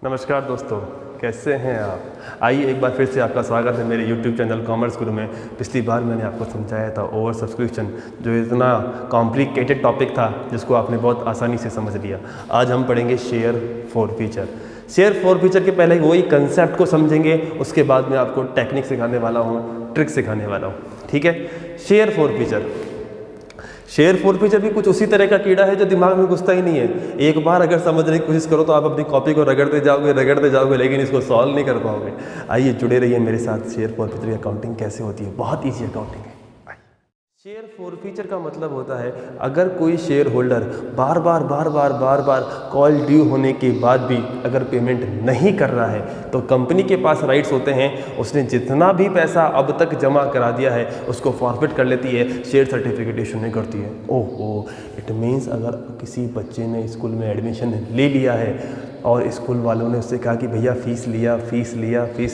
नमस्कार दोस्तों, कैसे हैं आप। आइए एक बार फिर से आपका स्वागत है मेरे YouTube चैनल कॉमर्स गुरु में। पिछली बार मैंने आपको समझाया था ओवर सब्सक्रिप्शन, जो इतना कॉम्प्लिकेटेड टॉपिक था जिसको आपने बहुत आसानी से समझ लिया। आज हम पढ़ेंगे शेयर फॉरफीचर। शेयर फॉरफीचर के पहले वही कंसेप्ट को समझेंगे, उसके बाद मैं आपको टेक्निक सिखाने वाला हूँ, ट्रिक सिखाने वाला हूँ। ठीक है। शेयर फॉरफीचर भी कुछ उसी तरह का कीड़ा है जो दिमाग में घुसता ही नहीं है। एक बार अगर समझने की कोशिश करो तो आप अपनी कॉपी को रगड़ते जाओगे, लेकिन इसको सॉल्व नहीं कर पाओगे। आइए जुड़े रहिए मेरे साथ। शेयर फॉरफीचर की अकाउंटिंग कैसे होती है, बहुत ईजी अकाउंटिंग है। शेयर फॉरफीचर का मतलब होता है अगर कोई शेयर होल्डर बार बार कॉल ड्यू होने के बाद भी अगर पेमेंट नहीं कर रहा है तो कंपनी के पास राइट्स होते हैं, उसने जितना भी पैसा अब तक जमा करा दिया है उसको फॉरफिट कर लेती है, शेयर सर्टिफिकेट इशू नहीं करती है। ओहो, इट मीन्स अगर किसी बच्चे ने स्कूल में एडमिशन ले लिया है और स्कूल वालों ने उससे कहा कि भैया फीस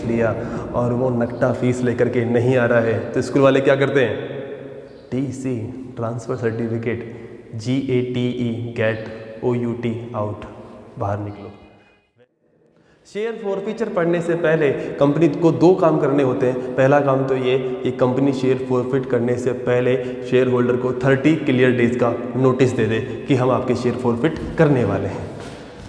लिया और वो नकटा फीस लेकर के नहीं आ रहा है, तो स्कूल वाले क्या करते हैं? TC transfer certificate, GATE gate, OUT out, बाहर निकलो। शेयर फॉरफीचर पढ़ने से पहले कंपनी को दो काम करने होते हैं। पहला काम तो ये कि कंपनी शेयर फॉरफिट करने से पहले शेयर होल्डर को 30 क्लियर डेज का नोटिस दे दे कि हम आपके शेयर फॉरफिट करने वाले हैं।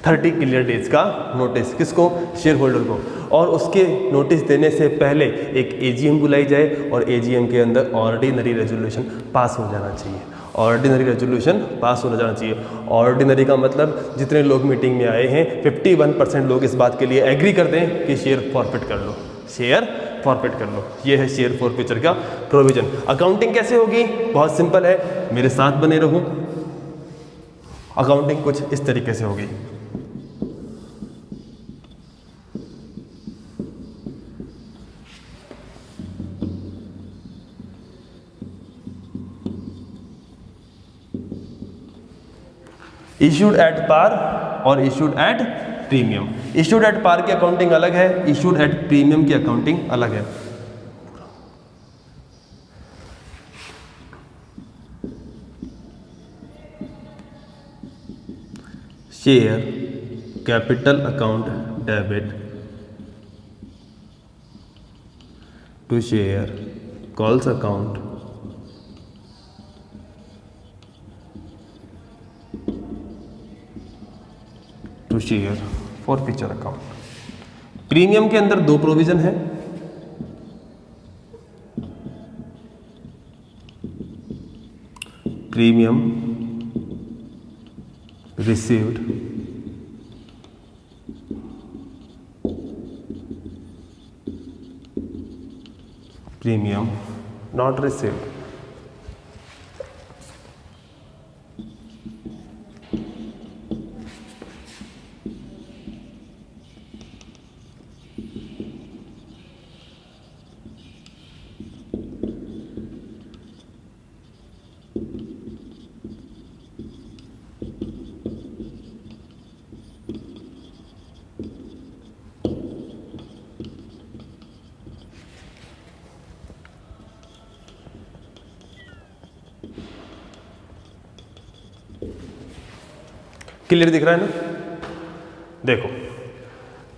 30 क्लियर डेज का नोटिस किसको? शेयर होल्डर को। और उसके नोटिस देने से पहले एक AGM बुलाई जाए और AGM के अंदर ऑर्डिनरी रेजोल्यूशन पास हो जाना चाहिए। ऑर्डिनरी रेजोल्यूशन पास हो जाना चाहिए। ऑर्डिनरी का मतलब जितने लोग मीटिंग में आए हैं 51% लोग इस बात के लिए एग्री कर दें कि शेयर फॉरफिट कर लो, शेयर फॉरफिट कर लो। ये है शेयर फॉरफीचर का प्रोविजन। अकाउंटिंग कैसे होगी? बहुत सिंपल है, मेरे साथ बने रहो। अकाउंटिंग कुछ इस तरीके से होगी। इशूड एट पार और issued at premium. Issued at par की अकाउंटिंग अलग है, इशूड एट प्रीमियम की अकाउंटिंग अलग है। Share capital account debit to share calls account to share forfeiture account. Premium के अंदर दो प्रोविजन है। Premium received premium not received. Clear दिख रहा है ना? देखो,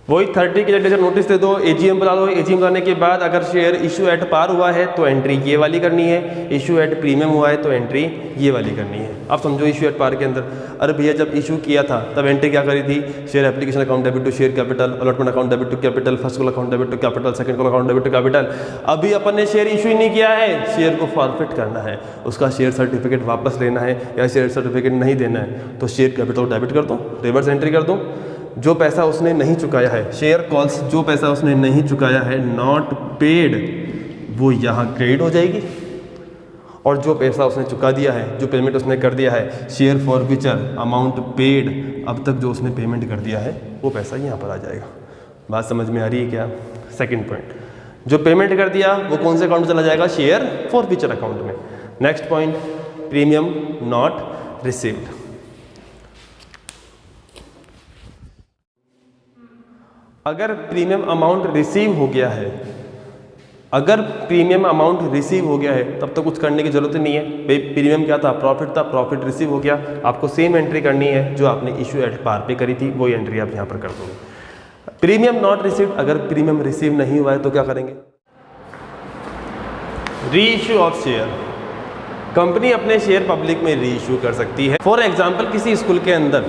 वही 30 क्लियर डेज नोटिस दे दो, AGM बुला लो। AGM बुलाने के बाद अगर शेयर इशू एट पार हुआ है तो एंट्री ये वाली करनी है, इशू एट प्रीमियम हुआ है तो एंट्री ये वाली करनी है। अब समझो इशू एट पार के अंदर, अरे भैया जब इशू किया था तब एंट्री क्या करी थी? Share application account debit to share capital, allotment account debit to capital, first call account debit to capital, second call account debit to capital. अभी अपन ने शेयर इशू ही नहीं किया है, शेयर को फॉरफिट करना है, उसका शेयर सर्टिफिकेट वापस लेना है या शेयर सर्टिफिकेट नहीं देना है, तो शेयर कैपिटल डेबिट कर दो, रिवर्स एंट्री कर दो। जो पैसा उसने नहीं चुकाया है, शेयर कॉल्स, जो पैसा उसने नहीं चुकाया है, नॉट पेड, वो यहाँ क्रेडिट हो जाएगी। और जो पैसा उसने चुका दिया है, जो पेमेंट उसने कर दिया है, शेयर फॉरफीचर अमाउंट पेड, अब तक जो उसने पेमेंट कर दिया है वो पैसा यहाँ पर आ जाएगा। बात समझ में आ रही है क्या? सेकंड पॉइंट, जो पेमेंट कर दिया वो कौन से अकाउंट में चला जाएगा? शेयर फॉरफीचर अकाउंट में। Next point, premium not received. अगर प्रीमियम अमाउंट रिसीव हो गया है, अगर प्रीमियम अमाउंट रिसीव हो गया है तब तो कुछ करने की जरूरत नहीं है। भाई प्रीमियम क्या था? प्रॉफिट था, प्रॉफिट रिसीव हो गया, आपको सेम एंट्री करनी है जो आपने इशू एट पार पे करी थी, वही एंट्री आप यहाँ पर कर दोगे। प्रीमियम नॉट रिसीव्ड, अगर प्रीमियम रिसीव नहीं हुआ है तो क्या करेंगे? री इशू ऑफ शेयर, कंपनी अपने शेयर पब्लिक में री इशू कर सकती है। फॉर एग्जांपल किसी स्कूल के अंदर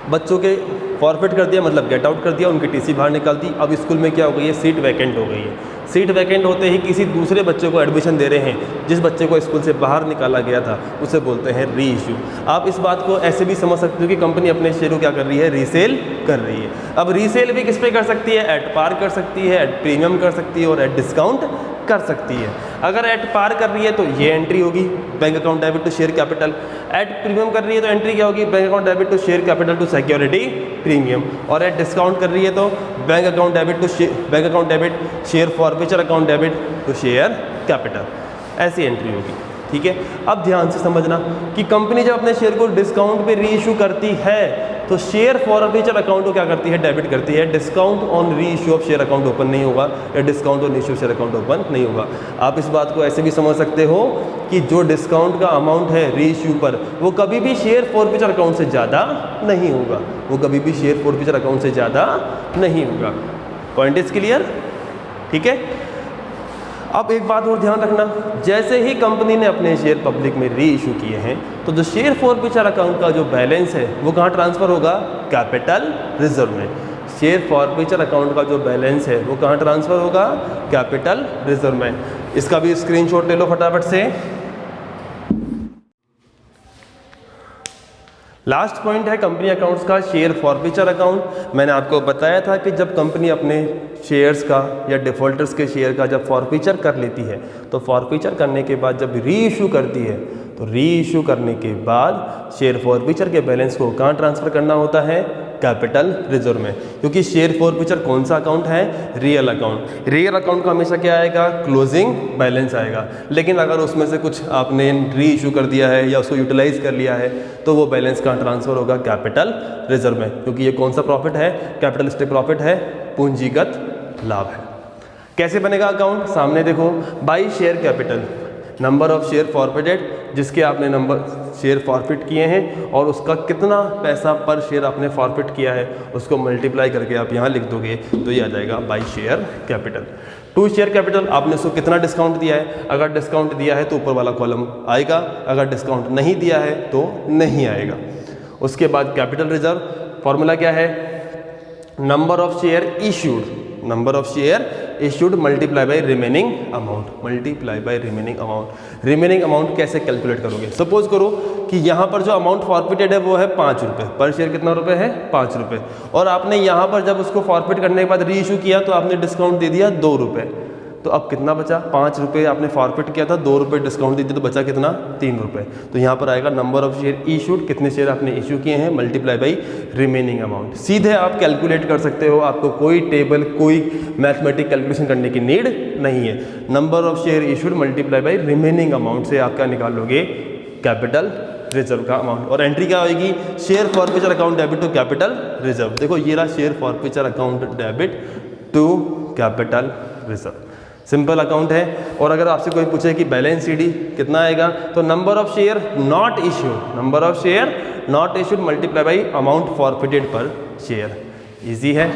बच्चों के फॉरफिट कर दिया, मतलब गेट आउट कर दिया, उनकी टीसी बाहर निकाल दी। अब स्कूल में क्या हो गई है? सीट वैकेंट हो गई है। सीट वैकेंट होते ही किसी दूसरे बच्चे को एडमिशन दे रहे हैं, जिस बच्चे को स्कूल से बाहर निकाला गया था, उसे बोलते हैं री इशू। आप इस बात को ऐसे भी समझ सकते हो कि कंपनी अपने शेयर को क्या कर रही है? रीसेल कर रही है। अब रीसेल भी किस पे कर सकती है? एट पार कर सकती है, एट प्रीमियम कर सकती है और एट डिस्काउंट कर सकती है। अगर एट पार कर रही है तो ये एंट्री होगी, bank account debit to share capital. At premium कर रही है तो एंट्री क्या होगी? Bank account debit to share capital to security premium. और एट डिस्काउंट कर रही है तो bank account debit share forfeiture account debit to share capital, ऐसी एंट्री होगी। ठीक है, अब ध्यान से समझना कि कंपनी जब अपने शेयर को डिस्काउंट पे री इशू करती है तो शेयर फॉरफीचर अकाउंट को क्या करती है? डेबिट करती है। डिस्काउंट ऑन री issue of share account open नहीं होगा, या discount on issue share account open नहीं होगा। आप इस बात को ऐसे भी समझ सकते हो कि जो डिस्काउंट का अमाउंट है री इशू पर, वो कभी भी शेयर फॉरफीचर अकाउंट से ज़्यादा नहीं होगा, वो कभी भी शेयर फॉरफीचर अकाउंट से ज़्यादा नहीं होगा। Point is clear? ठीक है, अब एक बात और ध्यान रखना, जैसे ही कंपनी ने अपने शेयर पब्लिक में री इशू किए हैं तो जो शेयर फॉरफीचर अकाउंट का जो बैलेंस है वो कहाँ ट्रांसफ़र होगा? कैपिटल रिजर्व में। शेयर फॉरफीचर अकाउंट का जो बैलेंस है वो कहाँ ट्रांसफ़र होगा? कैपिटल रिजर्व में। इसका भी स्क्रीनशॉट ले लो फटाफट से। लास्ट पॉइंट है कंपनी अकाउंट्स का शेयर फॉरफीचर अकाउंट। मैंने आपको बताया था कि जब कंपनी अपने शेयर्स का या डिफ़ॉल्टर्स के शेयर का जब फॉरफीचर कर लेती है तो फॉरफीचर करने के बाद जब री इशू करती है तो री इशू करने के बाद शेयर फॉरफीचर के बैलेंस को कहाँ ट्रांसफ़र करना होता है? कैपिटल रिजर्व में। क्योंकि शेयर फॉरफीचर कौन सा अकाउंट है? Real account. रियल अकाउंट का हमेशा क्या आएगा? क्लोजिंग बैलेंस आएगा। लेकिन अगर उसमें से कुछ आपने री इशू कर दिया है या उसको यूटिलाइज कर लिया है तो वो बैलेंस कहाँ ट्रांसफ़र होगा? कैपिटल रिजर्व में। क्योंकि ये कौन सा प्रॉफिट है? कैपिटलिस्टिक प्रॉफिट है, पूंजीगत लाभ है। कैसे बनेगा अकाउंट? सामने देखो, by share capital, number of share forfeited, जिसके आपने नंबर शेयर फॉरफिट किए हैं और उसका कितना पैसा पर शेयर आपने फॉरफिट किया है उसको मल्टीप्लाई करके आप यहाँ लिख दोगे तो ये आ जाएगा by share capital. To share capital, आपने उसको कितना डिस्काउंट दिया है? अगर डिस्काउंट दिया है तो ऊपर वाला कॉलम आएगा, अगर डिस्काउंट नहीं दिया है तो नहीं आएगा। उसके बाद कैपिटल रिजर्व, फॉर्मूला क्या है? Number of share issued, number of share issued multiply by remaining amount, multiply by remaining amount. Remaining amount कैसे कैलकुलेट करोगे? सपोज करो कि यहाँ पर जो अमाउंट फॉरफिटेड है वो है 5 रुपये पर शेयर। कितना रुपये है? 5 रुपये। और आपने यहाँ पर जब उसको फॉरफिट करने के बाद री इशू किया तो आपने डिस्काउंट दे दिया 2 रुपये। तो अब कितना बचा? 5 रुपये आपने फॉरफिट किया था, 2 रुपये डिस्काउंट दे दिया तो बचा कितना? 3 रुपये। तो यहाँ पर आएगा नंबर ऑफ शेयर इशूड, कितने शेयर आपने इशू किए हैं, मल्टीप्लाई बाई रिमेनिंग अमाउंट। सीधे आप कैलकुलेट कर सकते हो, आपको कोई टेबल, कोई मैथमेटिक कैलकुलेशन करने की नीड नहीं है। Number of share issued multiply by remaining amount से आप क्या निकाल लोगे? कैपिटल रिजर्व का अमाउंट। और एंट्री क्या होगी? Share forfeiture account debit to capital reserve. देखो ये रहा share forfeiture account debit to capital reserve. Simple account है। और अगर आपसे कोई पूछे कि बैलेंस शीट कितना आएगा तो number of share not issued, number of share not issued multiply by amount forfeited पर शेयर। इजी है।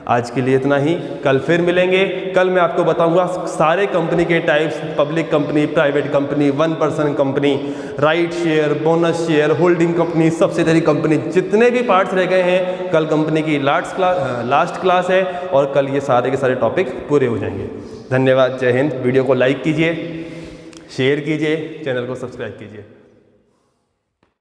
आज के लिए इतना ही, कल फिर मिलेंगे। कल मैं आपको बताऊंगा सारे कंपनी के types, public company, private company, 1 person company, right share, bonus share, holding company, subsidiary company, जितने भी पार्ट्स रह गए हैं कल कंपनी की लास्ट क्लास है और कल ये सारे के सारे टॉपिक पूरे हो जाएंगे। धन्यवाद, जय हिंद। वीडियो को लाइक कीजिए, शेयर कीजिए, चैनल को सब्सक्राइब कीजिए।